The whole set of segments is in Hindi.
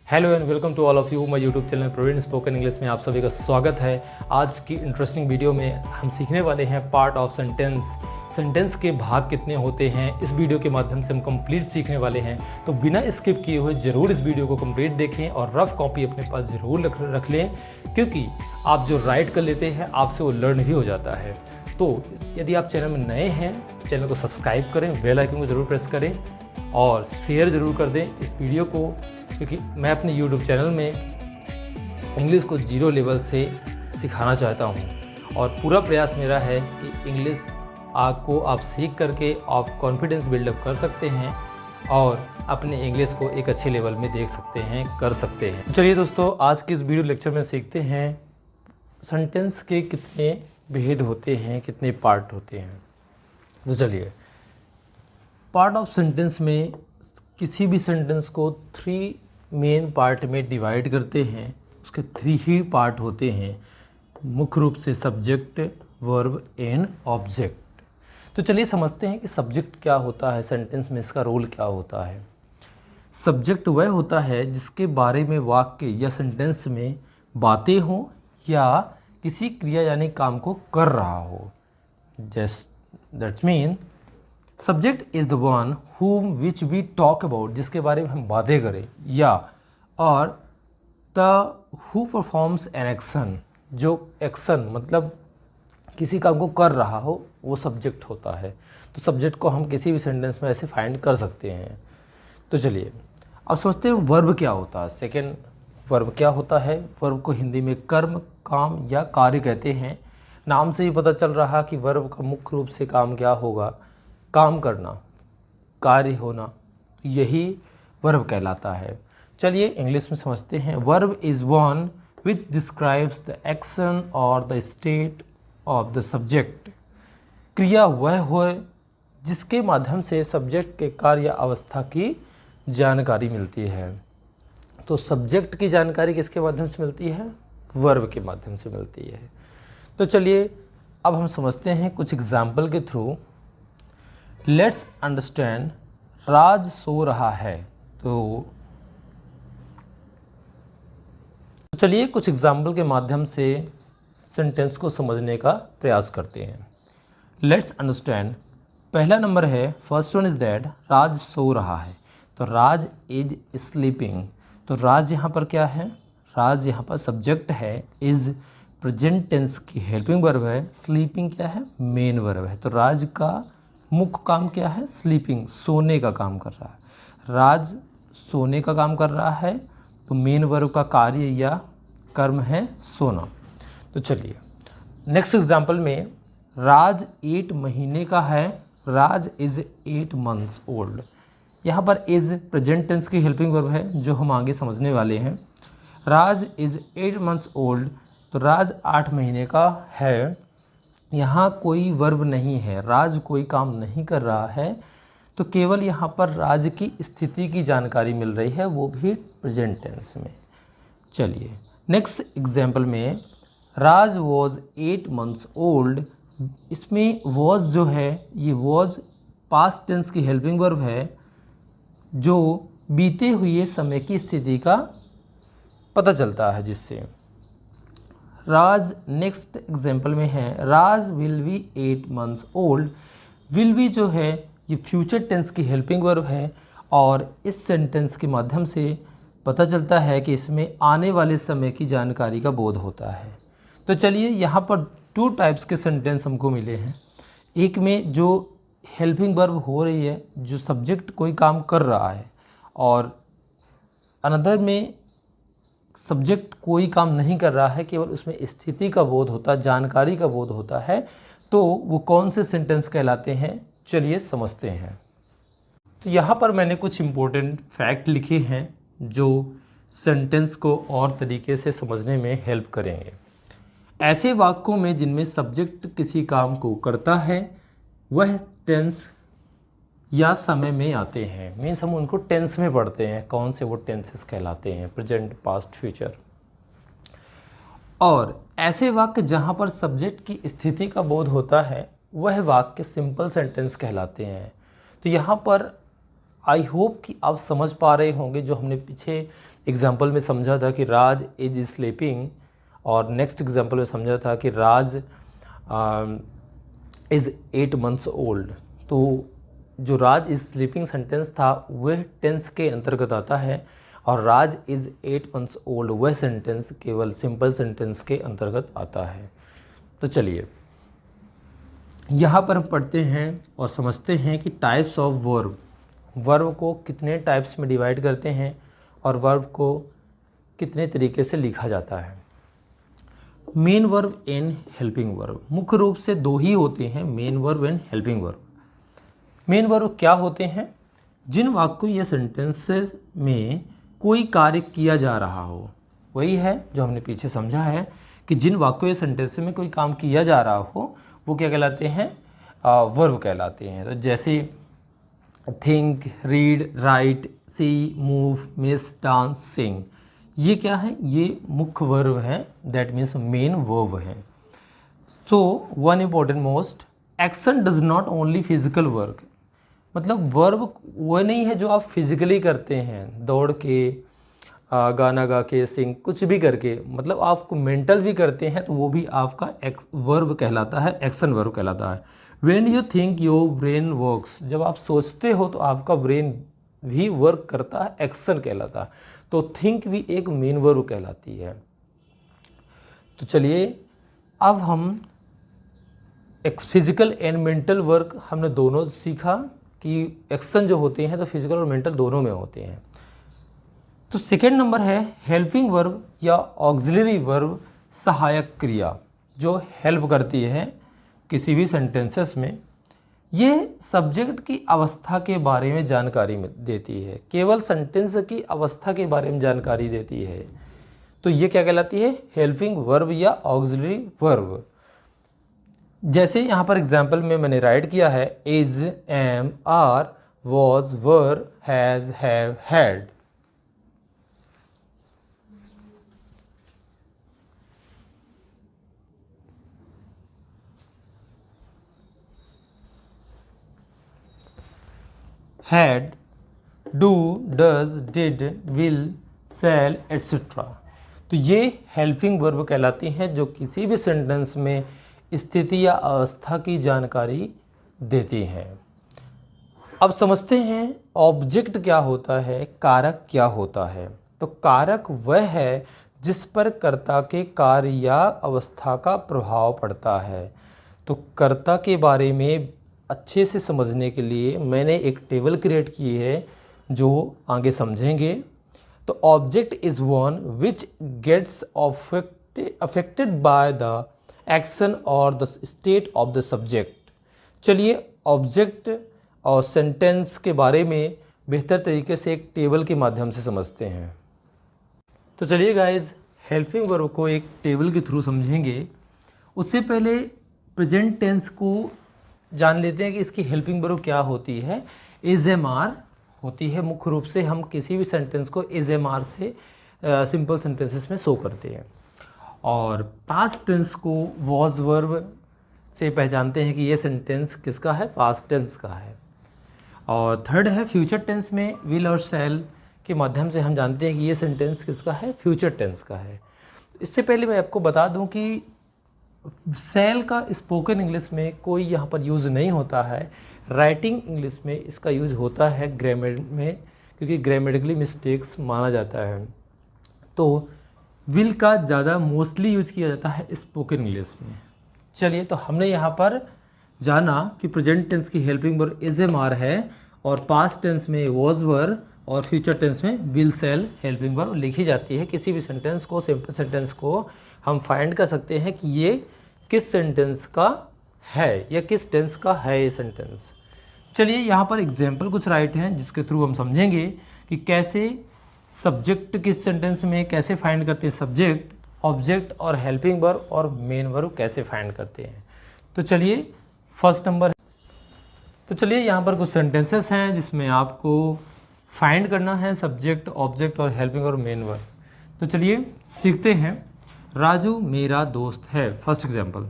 Hello and welcome to all of you my YouTube channel Praveen spoken English में आप सभी का स्वागत है। आज की इंटरेस्टिंग वीडियो में हम सीखने वाले हैं पार्ट ऑफ सेंटेंस के भाग कितने होते हैं। इस वीडियो के माध्यम से हम कंप्लीट सीखने वाले हैं, तो बिना स्किप किए हुए ज़रूर इस वीडियो को कंप्लीट देखें और रफ कॉपी अपने पास ज़रूर रख लें, क्योंकि आप जो राइट कर लेते हैं आपसे वो लर्न भी हो जाता है। तो यदि आप चैनल में नए हैं, चैनल को सब्सक्राइब करें, बेल आइकन को ज़रूर प्रेस करें और शेयर ज़रूर कर दें इस वीडियो को, क्योंकि मैं अपने YouTube चैनल में इंग्लिश को 0 लेवल से सिखाना चाहता हूं और पूरा प्रयास मेरा है कि इंग्लिश को आप सीख करके आप कॉन्फिडेंस बिल्डअप कर सकते हैं और अपने इंग्लिश को एक अच्छे लेवल में देख सकते हैं, कर सकते हैं। चलिए दोस्तों, आज के इस वीडियो लेक्चर में सीखते हैं सेंटेंस के कितने भेद होते हैं, कितने पार्ट होते हैं। तो चलिए, पार्ट ऑफ सेंटेंस में किसी भी सेंटेंस को 3 मेन पार्ट में डिवाइड करते हैं। उसके 3 ही पार्ट होते हैं, मुख्य रूप से सब्जेक्ट, वर्ब एंड ऑब्जेक्ट। तो चलिए समझते हैं कि सब्जेक्ट क्या होता है, सेंटेंस में इसका रोल क्या होता है। सब्जेक्ट वह होता है जिसके बारे में वाक्य या सेंटेंस में बातें हों या किसी क्रिया यानी काम को कर रहा हो। That's mean subject is the one whom which we talk about, जिसके बारे में हम बातें करें, या और the who performs an action, जो एक्शन मतलब किसी काम को कर रहा हो वो सब्जेक्ट होता है। तो सब्जेक्ट को हम किसी भी सेंटेंस में ऐसे फाइंड कर सकते हैं। तो चलिए अब समझते हैं वर्ब क्या होता है। सेकेंड, वर्ब क्या होता है। वर्ब को हिंदी में कर्म, काम या कार्य कहते हैं। नाम से ही पता चल रहा कि वर्ब का मुख्य रूप से काम क्या होगा, काम करना, कार्य होना, यही वर्ब कहलाता है। चलिए इंग्लिश में समझते हैं। Verb is one which describes the action और the state of the subject. क्रिया वह हो जिसके माध्यम से सब्जेक्ट के कार्य या अवस्था की जानकारी मिलती है। तो सब्जेक्ट की जानकारी किसके माध्यम से मिलती है? वर्ब के माध्यम से मिलती है। तो चलिए अब हम समझते हैं कुछ एग्जाम्पल के थ्रू। लेट्स अंडरस्टैंड, राज सो रहा है। तो चलिए कुछ एग्जाम्पल के माध्यम से सेंटेंस को समझने का प्रयास करते हैं। लेट्स अंडरस्टैंड, पहला नंबर है, फर्स्ट वन इज़ दैट राज सो रहा है। तो राज इज स्लीपिंग। तो राज यहाँ पर क्या है? राज यहाँ पर सब्जेक्ट है, इज प्रेजेंट टेंस की हेल्पिंग वर्ब है, स्लीपिंग क्या है? मेन वर्ब है। तो राज का मुख्य काम क्या है? स्लीपिंग, सोने का काम कर रहा है। राज सोने का काम कर रहा है, तो मेन वर्ब का कार्य या कर्म है सोना। तो चलिए नेक्स्ट एग्जांपल में, राज 8 महीने का है। राज इज़ 8 मंथ्स ओल्ड। यहाँ पर इज़ प्रेजेंट टेंस की हेल्पिंग वर्ब है, जो हम आगे समझने वाले हैं। राज इज़ 8 मंथ्स ओल्ड, तो राज 8 महीने का है। यहाँ कोई वर्ब नहीं है, राज कोई काम नहीं कर रहा है, तो केवल यहाँ पर राज की स्थिति की जानकारी मिल रही है, वो भी प्रेजेंट टेंस में। चलिए नेक्स्ट एग्जाम्पल में, राज वॉज 8 मंथ्स ओल्ड। इसमें वॉज जो है, ये वॉज पास्ट टेंस की हेल्पिंग वर्ब है, जो बीते हुए समय की स्थिति का पता चलता है जिससे। राज नेक्स्ट एग्जाम्पल में है, Raj will be 8 months old. Will be जो है ये फ्यूचर टेंस की हेल्पिंग वर्ब है और इस सेंटेंस के माध्यम से पता चलता है कि इसमें आने वाले समय की जानकारी का बोध होता है। तो चलिए यहाँ पर 2 टाइप्स के सेंटेंस हमको मिले हैं। एक में जो हेल्पिंग वर्ब हो रही है, जो सब्जेक्ट कोई काम कर रहा है, और अनदर में सब्जेक्ट कोई काम नहीं कर रहा है, केवल उसमें स्थिति का बोध होता है, जानकारी का बोध होता है। तो वो कौन से सेंटेंस कहलाते हैं, चलिए समझते हैं। तो यहाँ पर मैंने कुछ इम्पोर्टेंट फैक्ट लिखे हैं जो सेंटेंस को और तरीके से समझने में हेल्प करेंगे। ऐसे वाक्यों में जिनमें सब्जेक्ट किसी काम को करता है वह टेंस या समय में आते हैं। मीन्स हम उनको टेंस में पढ़ते हैं, कौन से वो टेंसेस कहलाते हैं, प्रेजेंट, पास्ट, फ्यूचर। और ऐसे वाक्य जहाँ पर सब्जेक्ट की स्थिति का बोध होता है वह वाक्य सिंपल सेंटेंस कहलाते हैं। तो यहाँ पर आई होप कि आप समझ पा रहे होंगे जो हमने पीछे एग्जाम्पल में समझा था कि राज इज स्लीपिंग, और नेक्स्ट एग्जाम्पल में समझा था कि राज इज़ 8 months ओल्ड। तो जो राज इज़ स्लीपिंग सेंटेंस था वह टेंस के अंतर्गत आता है, और राज इज़ 8 months ओल्ड वह सेंटेंस केवल सिंपल सेंटेंस के अंतर्गत आता है। तो चलिए यहाँ पर हम पढ़ते हैं और समझते हैं कि टाइप्स ऑफ वर्ब, वर्ब को कितने टाइप्स में डिवाइड करते हैं और वर्ब को कितने तरीके से लिखा जाता है। Main verb and helping verb, मुख्य रूप से दो ही होते हैं, main verb and helping verb. Main verb क्या होते हैं? जिन वाक्यों या सेंटेंसेस में कोई कार्य किया जा रहा हो, वही है जो हमने पीछे समझा है कि जिन वाक्यों या सेंटेंसेस में कोई काम किया जा रहा हो वो क्या कहलाते हैं? वर्ब कहलाते हैं। तो जैसे थिंक, रीड, राइट, सी, मूव, मिस, डांस, सिंग, ये क्या है? ये मुख्य वर्ब हैं, दैट मीन्स मेन वर्ब हैं। So one important most, action does not only physical work, मतलब वर्ब वो नहीं है जो आप फिजिकली करते हैं, दौड़ के, गाना गा के, सिंग, कुछ भी करके, मतलब आपको मेंटल भी करते हैं तो वो भी आपका वर्ब कहलाता है, एक्शन वर्ब कहलाता है। When you think your brain works, जब आप सोचते हो तो आपका ब्रेन भी वर्क करता है, एक्शन कहलाता है। तो थिंक भी एक मेन वर्ब कहलाती है। तो चलिए अब हम फिजिकल एंड मेंटल वर्क हमने दोनों सीखा कि एक्शन जो होते हैं तो फिजिकल और मेंटल दोनों में होते हैं। तो सेकेंड नंबर है हेल्पिंग वर्ब या ऑक्सिलरी वर्ब, सहायक क्रिया जो हेल्प करती है किसी भी सेंटेंसेस में। ये सब्जेक्ट की अवस्था के बारे में जानकारी देती है, केवल सेंटेंस की अवस्था के बारे में जानकारी देती है। तो ये क्या कहलाती है? हेल्पिंग वर्ब या ऑक्सिलरी वर्ब। जैसे यहाँ पर एग्जाम्पल में मैंने राइट किया है, is, am, are, was, were, has, have, had. Had, do, does, did, will, shall, etcetera. तो ये हेल्पिंग वर्ब कहलाती हैं जो किसी भी सेंटेंस में स्थिति या अवस्था की जानकारी देती हैं। अब समझते हैं ऑब्जेक्ट क्या होता है, कारक क्या होता है। तो कारक वह है जिस पर कर्ता के कार्य या अवस्था का प्रभाव पड़ता है। तो कर्ता के बारे में अच्छे से समझने के लिए मैंने एक टेबल क्रिएट की है जो आगे समझेंगे। तो object is one which gets affected by the action और the state of the subject. चलिए ऑब्जेक्ट और सेंटेंस के बारे में बेहतर तरीके से एक टेबल के माध्यम से समझते हैं। तो चलिए गाइस, हेल्पिंग वर्ब को एक टेबल के थ्रू समझेंगे। उससे पहले प्रेजेंट टेंस को जान लेते हैं कि इसकी हेल्पिंग वर्ब क्या होती है। इज एम आर होती है, मुख्य रूप से हम किसी भी सेंटेंस को इज एम आर से सिंपल सेंटेंसेस में शो करते हैं। और पास्ट टेंस को वॉज वर्ब से पहचानते हैं कि ये सेंटेंस किसका है, पास्ट टेंस का है। और थर्ड है फ्यूचर टेंस में विल और शैल के माध्यम से हम जानते हैं कि ये सेंटेंस किसका है, फ्यूचर टेंस का है। इससे पहले मैं आपको बता दूं कि शैल का स्पोकन इंग्लिश में कोई यहाँ पर यूज़ नहीं होता है, राइटिंग इंग्लिश में इसका यूज़ होता है ग्रामर में, क्योंकि ग्रामेटिकली मिस्टेक्स माना जाता है। तो विल का ज़्यादा मोस्टली यूज किया जाता है स्पोकन इंग्लिश में। चलिए, तो हमने यहाँ पर जाना कि प्रेजेंट टेंस की helping verb is am are है, और पास्ट टेंस में वॉज वर, और फ्यूचर टेंस में विल शैल हेल्पिंग वर्ब लिखी जाती है। किसी भी सेंटेंस को, सिंपल सेंटेंस को हम फाइंड कर सकते हैं कि ये किस सेंटेंस का है या किस टेंस का है ये सेंटेंस। चलिए यहाँ पर एग्जाम्पल कुछ राइट हैं जिसके थ्रू हम समझेंगे कि कैसे सब्जेक्ट किस सेंटेंस में कैसे फाइंड करते हैं, सब्जेक्ट, ऑब्जेक्ट और हेल्पिंग वर्ब और मेन वर्ब कैसे फाइंड करते हैं। तो चलिए फर्स्ट नंबर, तो चलिए यहाँ पर कुछ सेंटेंसेस हैं जिसमें आपको फाइंड करना है सब्जेक्ट, ऑब्जेक्ट और हेल्पिंग और मेन वर्ब। तो चलिए सीखते हैं। राजू मेरा दोस्त है, फर्स्ट एग्जाम्पल।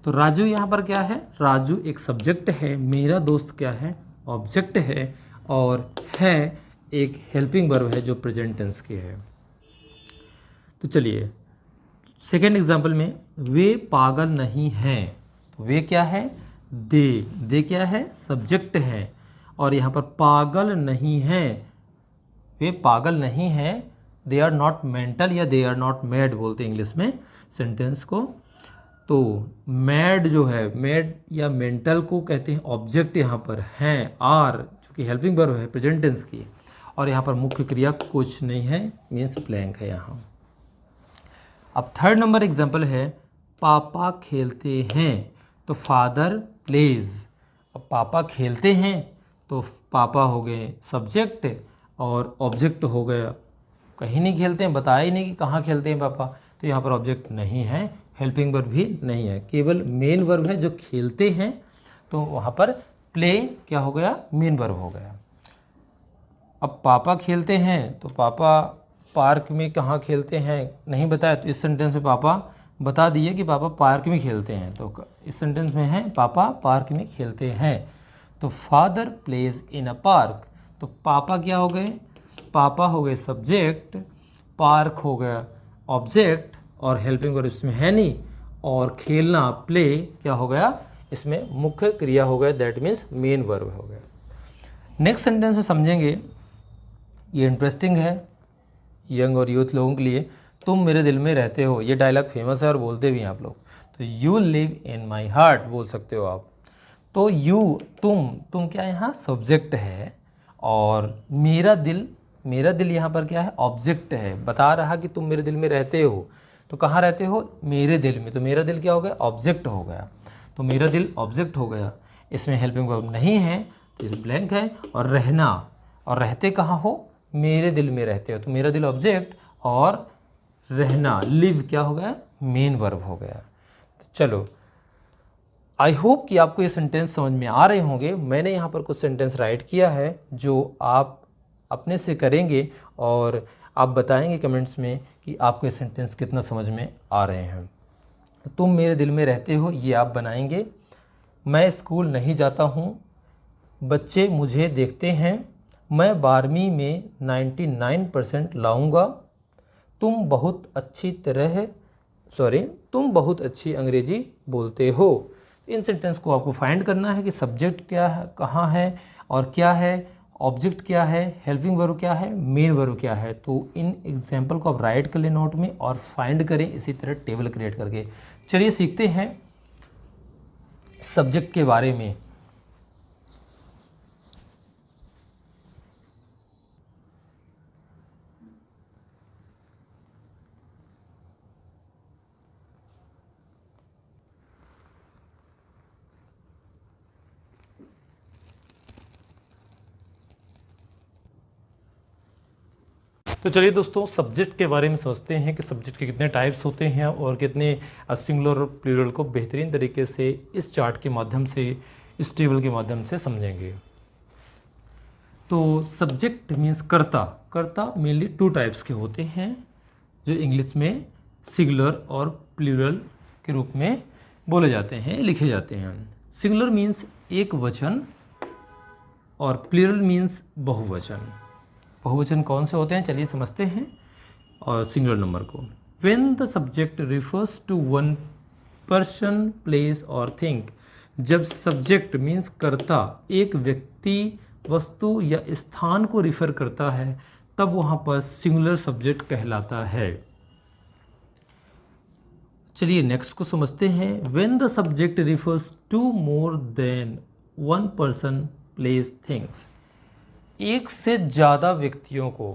तो राजू यहाँ पर क्या है, राजू एक सब्जेक्ट है, मेरा दोस्त क्या है, ऑब्जेक्ट है, और है एक हेल्पिंग वर्ब है जो प्रेजेंट टेंस की है। तो चलिए सेकेंड एग्जाम्पल में, वे पागल नहीं हैं, तो वे क्या है, दे क्या है, सब्जेक्ट है, और यहाँ पर पागल नहीं हैं, वे पागल नहीं हैं, दे आर नॉट मेंटल या दे आर नॉट मैड बोलते हैं इंग्लिश में सेंटेंस को। तो मैड जो है, मैड या मेंटल को कहते हैं ऑब्जेक्ट यहाँ पर हैं, आर जो कि हेल्पिंग वर्ब है प्रेजेंट टेंस की, और यहाँ पर मुख्य क्रिया कुछ नहीं है, मीन्स ब्लैंक है यहाँ। अब थर्ड नंबर एग्जाम्पल है, पापा खेलते हैं, तो फादर प्लेज। अब पापा खेलते हैं तो पापा हो गए सब्जेक्ट और ऑब्जेक्ट हो गया, कहीं नहीं खेलते हैं, बताया ही नहीं कि कहाँ खेलते हैं पापा, तो यहाँ पर ऑब्जेक्ट नहीं है, हेल्पिंग वर्ब भी नहीं है, केवल मेन वर्ब है जो खेलते हैं, तो वहाँ पर प्ले क्या हो गया, मेन वर्ब हो गया। अब पापा खेलते हैं तो पापा पार्क में कहाँ खेलते हैं नहीं बताया, तो इस सेंटेंस में पापा बता दिए कि पापा पार्क में खेलते हैं, तो इस सेंटेंस में है पापा पार्क में खेलते हैं, तो father plays in a park. तो पापा क्या हो गए, पापा हो गए सब्जेक्ट, पार्क हो गया ऑब्जेक्ट, और हेल्पिंग वर्ब इसमें है नहीं, और खेलना प्ले क्या हो गया, इसमें मुख्य क्रिया हो गया, दैट मीन्स मेन वर्ब हो गया। नेक्स्ट सेंटेंस में समझेंगे, ये इंटरेस्टिंग है यंग और यूथ लोगों के लिए। तुम मेरे दिल में रहते हो, ये डायलॉग फेमस है और बोलते भी हैं आप लोग, तो you live in my heart बोल सकते हो आप। तो यू तुम क्या यहाँ सब्जेक्ट है, और मेरा दिल यहाँ पर क्या है, ऑब्जेक्ट है, बता रहा कि तुम मेरे दिल में रहते हो, तो कहाँ रहते हो, मेरे दिल में, तो मेरा दिल क्या हो गया, ऑब्जेक्ट हो गया, तो मेरा दिल ऑब्जेक्ट हो गया, इसमें हेल्पिंग वर्ब नहीं है, तो ये ब्लैंक है। और रहना, और रहते कहाँ हो, मेरे दिल में रहते हो, तो मेरा दिल ऑब्जेक्ट और रहना लिव क्या हो गया, मेन वर्ब हो गया। तो चलो आई होप कि आपको ये सेंटेंस समझ में आ रहे होंगे। मैंने यहाँ पर कुछ सेंटेंस राइट किया है जो आप अपने से करेंगे और आप बताएंगे कमेंट्स में कि आपको ये सेंटेंस कितना समझ में आ रहे हैं। तुम मेरे दिल में रहते हो, ये आप बनाएंगे। मैं स्कूल नहीं जाता हूँ, बच्चे मुझे देखते हैं, मैं 12वीं में 99% लाऊंगा, तुम बहुत अच्छी अंग्रेजी बोलते हो। इन सेंटेंस को आपको फाइंड करना है कि सब्जेक्ट क्या है, कहाँ है और क्या है, ऑब्जेक्ट क्या है, हेल्पिंग वर्ब क्या है, मेन वर्ब क्या है। तो इन एग्जाम्पल को आप राइट कर लें नोट में और फाइंड करें इसी तरह टेबल क्रिएट करके। चलिए सीखते हैं सब्जेक्ट के बारे में। तो चलिए दोस्तों सब्जेक्ट के बारे में समझते हैं कि सब्जेक्ट के कितने टाइप्स होते हैं और कितने सिंगुलर और प्लूरल को बेहतरीन तरीके से इस चार्ट के माध्यम से, इस टेबल के माध्यम से समझेंगे। तो सब्जेक्ट मीन्स कर्ता मेनली 2 टाइप्स के होते हैं जो इंग्लिश में सिंगुलर और प्लूरल के रूप में बोले जाते हैं, लिखे जाते हैं। सिंगुलर मीन्स एक वचन और प्लूरल मीन्स बहुवचन। बहुवचन कौन से होते हैं चलिए समझते हैं और सिंगुलर नंबर को। When the subject refers to one person, place और थिंग, जब सब्जेक्ट मीन्स कर्ता एक व्यक्ति, वस्तु या स्थान को रिफर करता है तब वहाँ पर सिंगुलर सब्जेक्ट कहलाता है। चलिए नेक्स्ट को समझते हैं। When the subject refers to more than one person, place, things, एक से ज़्यादा व्यक्तियों को,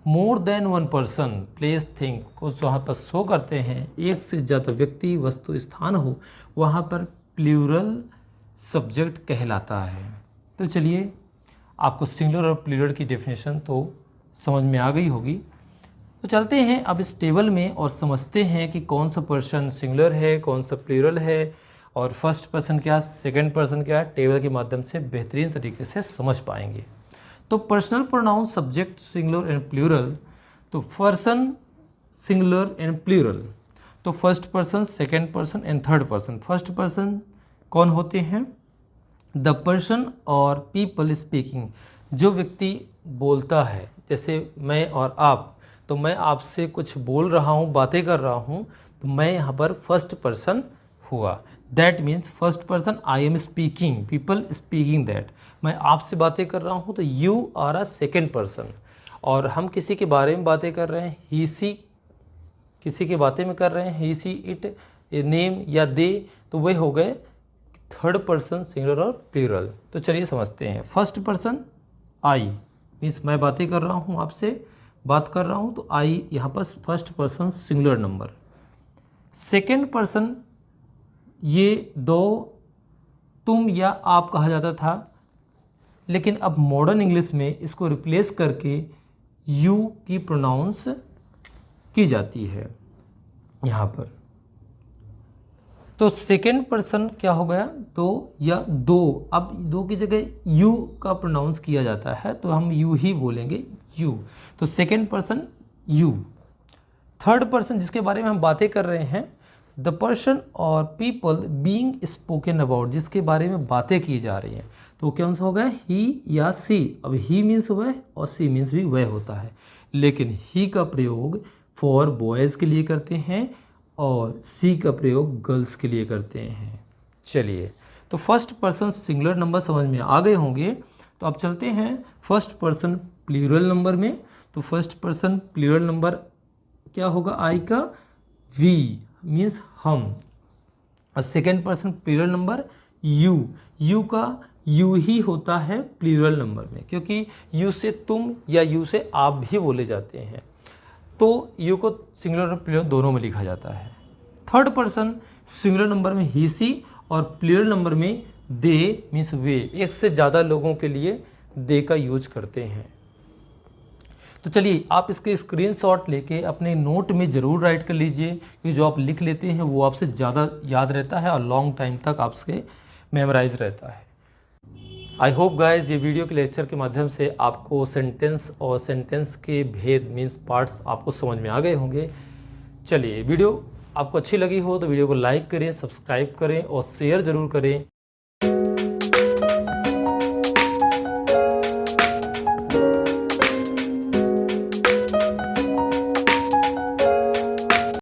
more than one person, place, thing को जहाँ पर शो करते हैं, एक से ज़्यादा व्यक्ति, वस्तु, स्थान हो, वहाँ पर प्लूरल सब्जेक्ट कहलाता है। तो चलिए आपको सिंगुलर और प्लूरल की डेफिनेशन तो समझ में आ गई होगी। तो चलते हैं अब इस टेबल में और समझते हैं कि कौन सा पर्सन सिंगुलर है, कौन सा प्लूरल है और फर्स्ट पर्सन क्या, सेकंड पर्सन क्या, टेबल के माध्यम से बेहतरीन तरीके से समझ पाएंगे। तो personal pronoun subject singular and plural, तो पर्सन सिंगुलर एंड प्लूरल, तो first person, second person and third person. First person कौन होते हैं, द पर्सन और पीपल स्पीकिंग, जो व्यक्ति बोलता है, जैसे मैं और आप, तो मैं आपसे कुछ बोल रहा हूँ, बातें कर रहा हूँ, तो मैं यहाँ पर फर्स्ट पर्सन हुआ। That means first person I am speaking, people speaking that, मैं आपसे बातें कर रहा हूँ तो you are a second person. और हम किसी के बारे में बातें कर रहे हैं, ही सी, किसी के बातें में कर रहे हैं, ही सी इट, नेम या दे, तो वे हो गए थर्ड पर्सन सिंगुलर और प्लूरल। तो चलिए समझते हैं। फर्स्ट पर्सन आई मीन्स मैं बातें कर रहा हूँ, आपसे बात कर रहा हूँ, तो आई यहाँ पर first person singular number. Second person, ये दो, तुम या आप कहा जाता था, लेकिन अब मॉडर्न इंग्लिश में इसको रिप्लेस करके यू की प्रोनाउंस की जाती है यहाँ पर। तो सेकेंड पर्सन क्या हो गया, दो या दो, अब दो की जगह यू का प्रोनाउंस किया जाता है, तो हम यू ही बोलेंगे, यू। तो second person you. Third person जिसके बारे में हम बातें कर रहे हैं, द पर्सन और पीपल बीइंग स्पोकन अबाउट, जिसके बारे में बातें की जा रही हैं, तो क्या हो गया, ही या सी। अब ही मीन्स वह और सी मीन्स भी वह होता है, लेकिन ही का प्रयोग फॉर बॉयज़ के लिए करते हैं और सी का प्रयोग गर्ल्स के लिए करते हैं। चलिए, तो फर्स्ट पर्सन सिंगुलर नंबर समझ में आ गए होंगे। तो अब चलते हैं फर्स्ट पर्सन प्लूरल नंबर में। तो फर्स्ट पर्सन प्लूरल नंबर क्या होगा, आई का वी मीन्स हम, और second person plural number you, you का यू ही होता है प्लूरल नंबर में, क्योंकि यू से तुम या यू से आप भी बोले जाते हैं, तो यू को सिंगुलर और प्लूरल दोनों में लिखा जाता है। थर्ड पर्सन सिंगुलर नंबर में ही सी और प्लूरल नंबर में दे मीन्स वे, एक से ज़्यादा लोगों के लिए दे का यूज करते हैं। तो चलिए, आप इसके स्क्रीनशॉट लेके अपने नोट में ज़रूर राइट कर लीजिए, क्योंकि जो आप लिख लेते हैं वो आपसे ज़्यादा याद रहता है और लॉन्ग टाइम तक आपसे मेमोराइज रहता है। आई होप गाइज ये वीडियो के लेक्चर के माध्यम से आपको सेंटेंस और सेंटेंस के भेद मीन्स पार्ट्स आपको समझ में आ गए होंगे। चलिए, वीडियो आपको अच्छी लगी हो तो वीडियो को लाइक करें, सब्सक्राइब करें और शेयर ज़रूर करें।